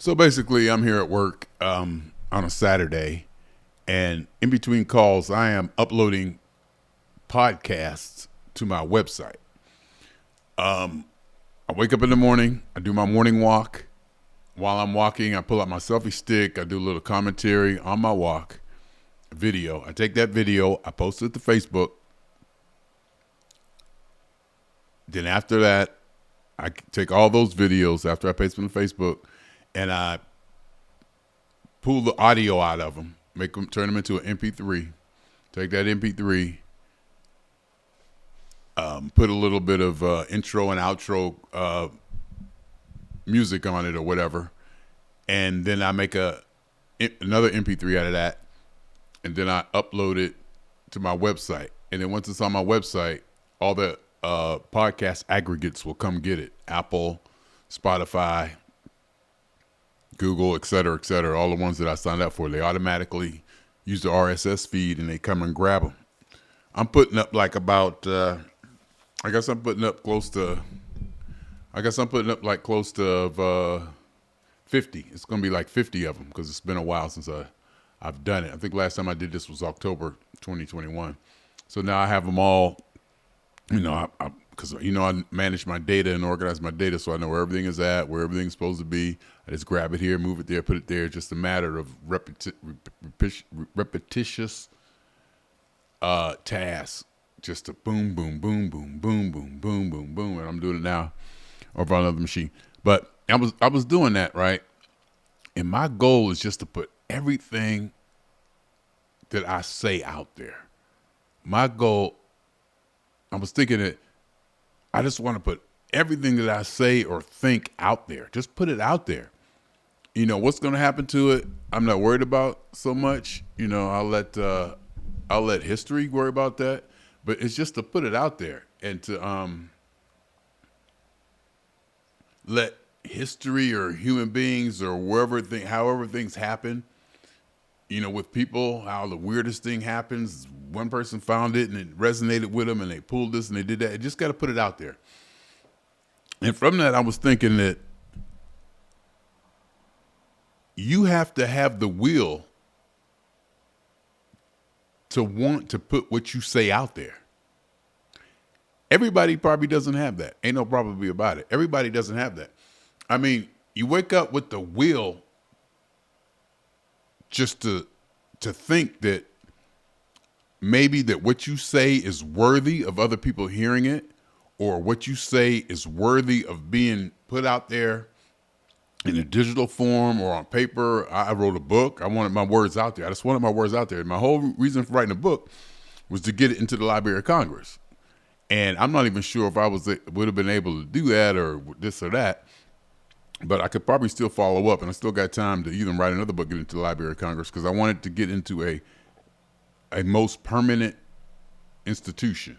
So basically, I'm here at work on a Saturday, and in between calls, I am uploading podcasts to my website. I wake up in the morning, I do my morning walk. While I'm walking, I pull out my selfie stick, I do a little commentary on my walk, video. I take that video, I post it to Facebook. Then after that, I take all those videos after I paste them to Facebook, and I pull the audio out of them, turn them into an MP3. Take that MP3, put a little bit of intro and outro music on it or whatever, and then I make another MP3 out of that, and then I upload it to my website. And then once it's on my website, all the podcast aggregates will come get it. Apple, Spotify, Google, et cetera, all the ones that I signed up for, they automatically use the RSS feed and they come and grab them. I'm putting up like about, I guess I'm putting up like close to 50. It's going to be like 50 of them because it's been a while since I've done it. I think last time I did this was October 2021. So now I have them all, because I manage my data and organize my data, so I know where everything is at, where everything's supposed to be. I just grab it here, move it there, put it there. Just a matter of repetitious tasks, just a boom, boom, boom, boom, boom, boom, boom, boom, boom, and I'm doing it now over on another machine. But I was doing that, right? And my goal is just to put everything that I say out there. My goal, I was thinking that I just want to put everything that I say or think out there. Just put it out there. What's going to happen to it, I'm not worried about so much. I'll let history worry about that. But it's just to put it out there and to let history or human beings or however things happen, with people, how the weirdest thing happens. One person found it and it resonated with them and they pulled this and they did that. You just got to put it out there. And from that, I was thinking that you have to have the will to want to put what you say out there. Everybody probably doesn't have that. Ain't no probably about it. Everybody doesn't have that. I mean, you wake up with the will just to think that maybe that what you say is worthy of other people hearing it, or what you say is worthy of being put out there in a digital form or on paper. I wrote a book. I wanted my words out there. I just wanted my words out there. My whole reason for writing a book was to get it into the Library of Congress. And I'm not even sure if I would have been able to do that or this or that, but I could probably still follow up, and I still got time to even write another book, get into the Library of Congress, because I wanted to get into a most permanent institution.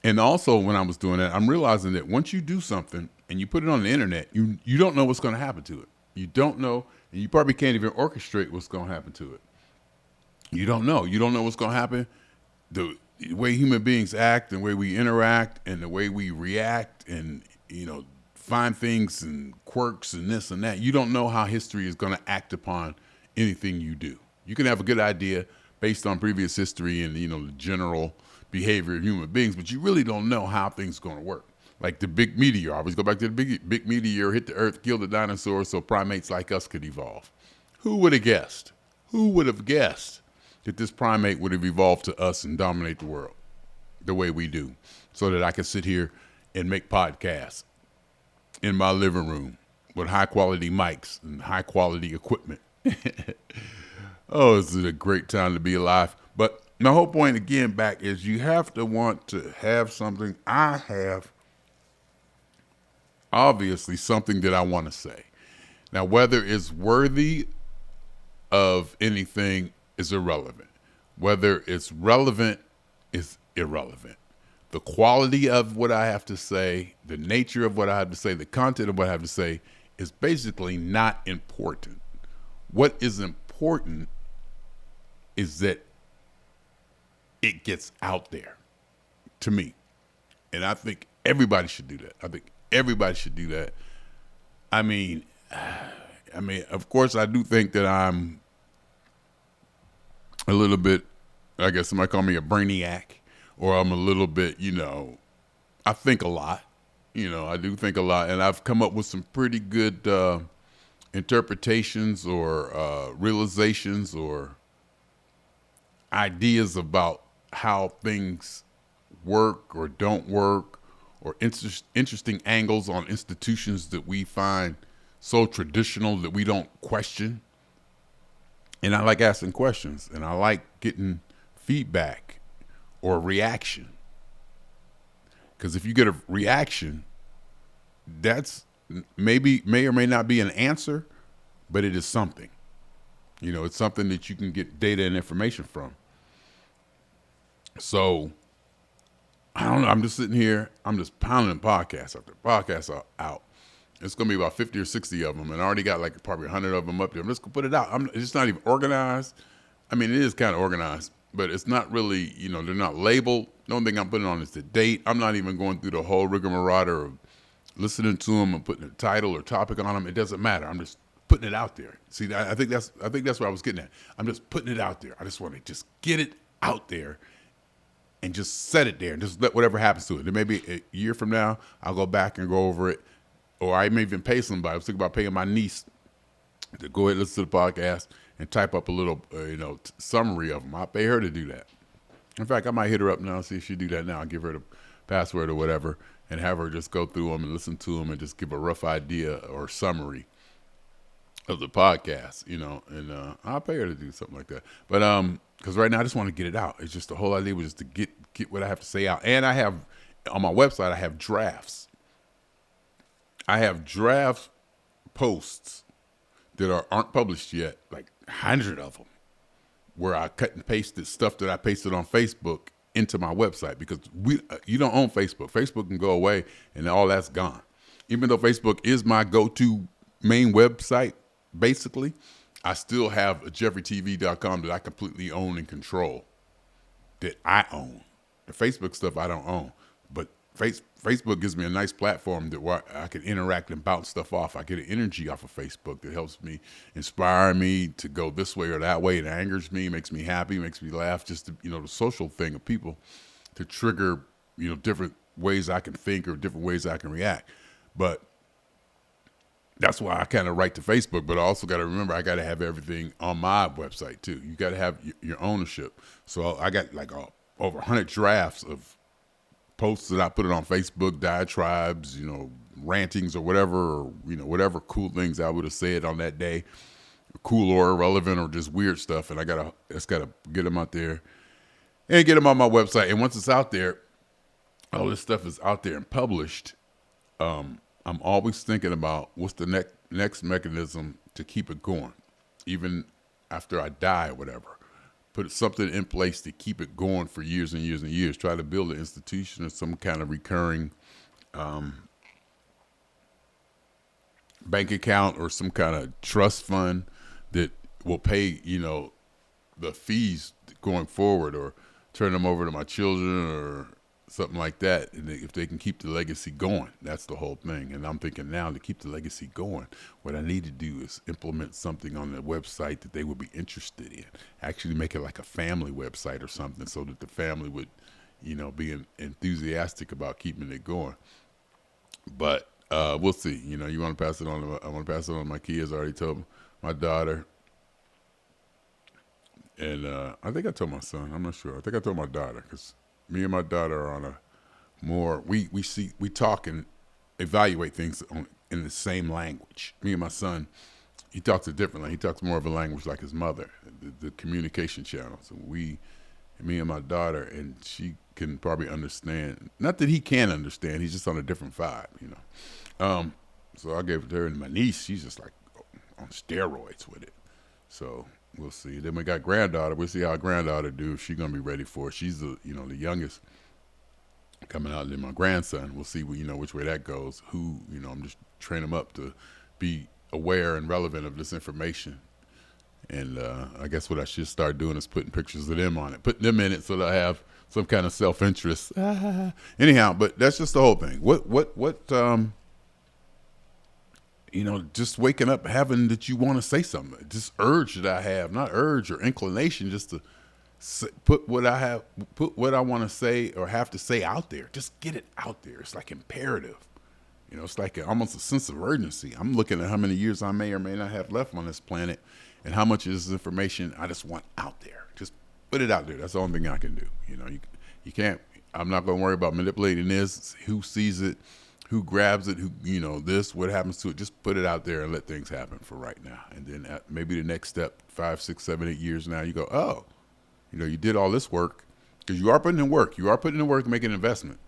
And also when I was doing that, I'm realizing that once you do something and you put it on the internet, you don't know what's going to happen to it. You don't know, and you probably can't even orchestrate what's going to happen to it. You don't know. You don't know what's going to happen. The way human beings act, the way we interact, and the way we react, and find things and quirks and this and that. You don't know how history is going to act upon anything you do. You can have a good idea based on previous history and the general behavior of human beings, but you really don't know how things are going to work. Like the big meteor. I always go back to the big meteor hit the earth, killed the dinosaurs, so primates like us could evolve. Who would have guessed? Who would have guessed that this primate would have evolved to us and dominate the world the way we do, so that I could sit here and make podcasts in my living room with high quality mics and high quality equipment. Oh, this is a great time to be alive. But my whole point again back is you have to want to have something. I have obviously something that I want to say. Now, whether it's worthy of anything is irrelevant. Whether it's relevant is irrelevant. The quality of what I have to say, the nature of what I have to say, the content of what I have to say is basically not important. What is important is that it gets out there to me. And I think everybody should do that. I think everybody should do that. I mean, of course, I do think that I'm a little bit. I guess somebody call me a brainiac, or I'm a little bit. I think a lot. I do think a lot, and I've come up with some pretty good interpretations or realizations or ideas about how things work or don't work, or interesting angles on institutions that we find so traditional that we don't question. And I like asking questions, and I like getting feedback or reaction. Because if you get a reaction, that's may or may not be an answer, but it is something. It's something that you can get data and information from. So I don't know. I'm just sitting here. I'm just pounding podcasts after podcasts out. It's going to be about 50 or 60 of them, and I already got like probably 100 of them up there. I'm just going to put it out. It's not even organized. I mean, it is kind of organized, but it's not really, they're not labeled. The only thing I'm putting on is the date. I'm not even going through the whole rigmarole of listening to them and putting a title or topic on them. It doesn't matter. I'm just putting it out there. See, I think that's what I was getting at. I'm just putting it out there. I just want to just get it out there and just set it there and just let whatever happens to it. Then maybe a year from now, I'll go back and go over it. Or I may even pay somebody. I was thinking about paying my niece to go ahead and listen to the podcast and type up a little, summary of them. I'll pay her to do that. In fact, I might hit her up now and see if she'll do that now. I'll give her the password or whatever and have her just go through them and listen to them and just give a rough idea or summary of the podcast, and I'll pay her to do something like that. But because right now I just want to get it out. It's just the whole idea was just to get what I have to say out. And I have on my website, I have drafts. I have draft posts that aren't published yet, like 100 of them, where I cut and pasted stuff that I pasted on Facebook into my website, because you don't own Facebook. Facebook can go away and all that's gone. Even though Facebook is my go-to main website, basically, I still have a jefferytv.com that I completely own and control, that I own. The Facebook stuff I don't own, but Facebook gives me a nice platform where I can interact and bounce stuff off. I get an energy off of Facebook that helps me, inspire me to go this way or that way. It angers me, makes me happy, makes me laugh. Just the social thing of people to trigger different ways I can think or different ways I can react. But that's why I kind of write to Facebook. But I also got to remember I got to have everything on my website too. You got to have your ownership. So I got like over 100 drafts of posts that I put it on Facebook, diatribes, rantings or whatever, whatever cool things I would have said on that day, cool or irrelevant or just weird stuff. And I just gotta get them out there and get them on my website. And once it's out there, all this stuff is out there and published. I'm always thinking about what's the next mechanism to keep it going, even after I die or whatever. Put something in place to keep it going for years and years and years. Try to build an institution or some kind of recurring bank account or some kind of trust fund that will pay, the fees going forward, or turn them over to my children or something like that. And if they can keep the legacy going, that's the whole thing. And I'm thinking now, to keep the legacy going, what I need to do is implement something on the website that they would be interested in. Actually make it like a family website or something, so that the family would, be enthusiastic about keeping it going. But we'll see. You want to pass it on. I want to pass it on to my kids. I already told my daughter. And I think I told my son. I'm not sure. I think I told my daughter, because me and my daughter are on a more, we talk and evaluate things in the same language. Me and my son, he talks it differently. He talks more of a language like his mother, the communication channels. And me and my daughter, and she can probably understand. Not that he can understand. He's just on a different vibe, So I gave it to her, and my niece, she's just like on steroids with it. So we'll see. Then we got granddaughter. We'll see how granddaughter do. If she's gonna be ready for it. She's the youngest coming out. And then my grandson. We'll see. Which way that goes. I'm just training them up to be aware and relevant of this information. And I guess what I should start doing is putting pictures of them on it, putting them in it, so that I have some kind of self-interest. Anyhow, but that's just the whole thing. What just waking up having that you want to say something. Just urge that I have, not urge or inclination, just to put what I want to say or have to say out there. Just get it out there. It's like imperative. It's like almost a sense of urgency. I'm looking at how many years I may or may not have left on this planet, and how much of this information I just want out there. Just put it out there. That's the only thing I can do. You can't. I'm not going to worry about manipulating this. Who sees it? Who grabs it? This? What happens to it? Just put it out there and let things happen for right now. And then maybe the next step, 5, 6, 7, 8 years now, you go, oh, you did all this work, because you are putting in work. You are putting in work to make an investment.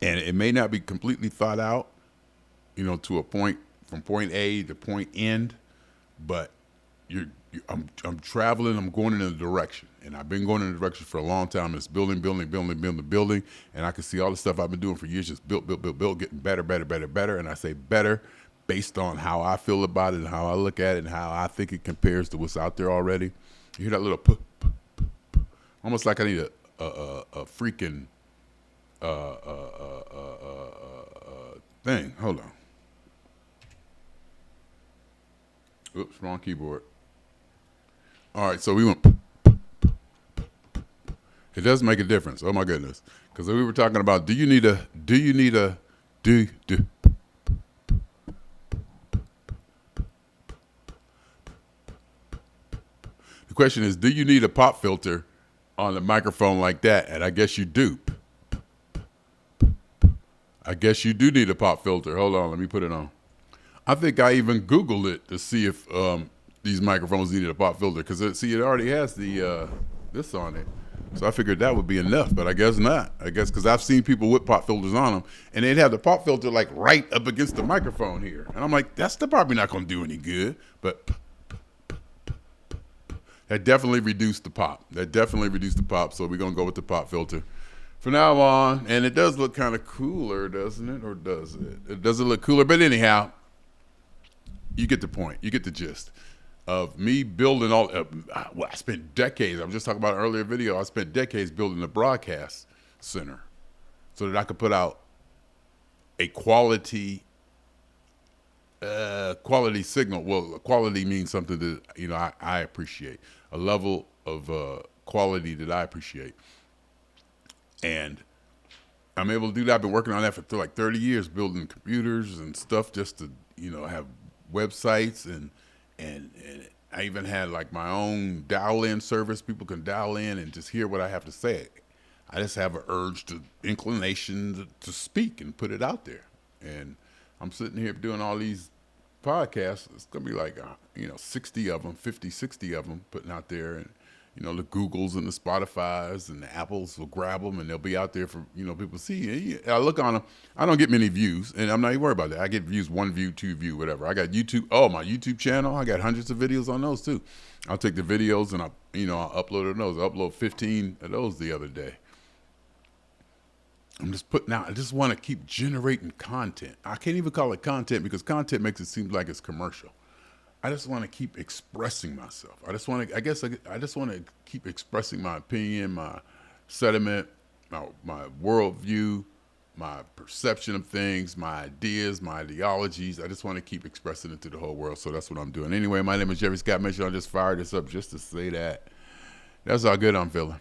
And it may not be completely thought out, to a point, from point A to point end, but I'm traveling. I'm going in a direction, and I've been going in a direction for a long time. It's building, and I can see all the stuff I've been doing for years, just build, getting better. And I say better based on how I feel about it and how I look at it and how I think it compares to what's out there already. You hear that little almost like I need a freaking thing. Hold on. Oops, wrong keyboard. All right, so we went. It does make a difference. Oh my goodness, because we were talking about do you need a. The question is, do you need a pop filter on a microphone like that? And I guess you do. I guess you do need a pop filter. Hold on, let me put it on. I think I even Googled it to see if these microphones needed a pop filter, because it already has the this on it. So I figured that would be enough, but I guess not. I guess because I've seen people with pop filters on them, and they'd have the pop filter like right up against the microphone here. And I'm like, that's probably not going to do any good. But that definitely reduced the pop. So we're going to go with the pop filter from now on. And it does look kind of cooler, doesn't it? Or does it? It doesn't look cooler. But anyhow, you get the point. You get the gist of me building all. I spent decades. I was just talking about an earlier video. I spent decades building a broadcast center so that I could put out a quality signal. Well, quality means something that I appreciate, a level of quality that I appreciate, and I'm able to do that. I've been working on that for like 30 years, building computers and stuff just to have websites, and I even had like my own dial-in service. People can dial in and just hear what I have to say. I just have an urge, inclination to speak and put it out there. And I'm sitting here doing all these podcasts. It's going to be like, 60 of them, 50, 60 of them putting out there. And, the Googles and the Spotifys and the Apples will grab them, and they'll be out there for, people to see. I look on them. I don't get many views, and I'm not even worried about that. I get views, 1 view, 2 view, whatever. I got YouTube. Oh, my YouTube channel. I got hundreds of videos on those too. I'll take the videos and I'll upload those. I upload 15 of those the other day. I'm just putting out. I just want to keep generating content. I can't even call it content because content makes it seem like it's commercial. I just want to keep expressing myself. I just want to keep expressing my opinion, my sentiment, my worldview, my perception of things, my ideas, my ideologies. I just want to keep expressing it to the whole world. So that's what I'm doing. Anyway, my name is Jeffery Scott. Make sure I just fire this up just to say that. That's how good I'm feeling.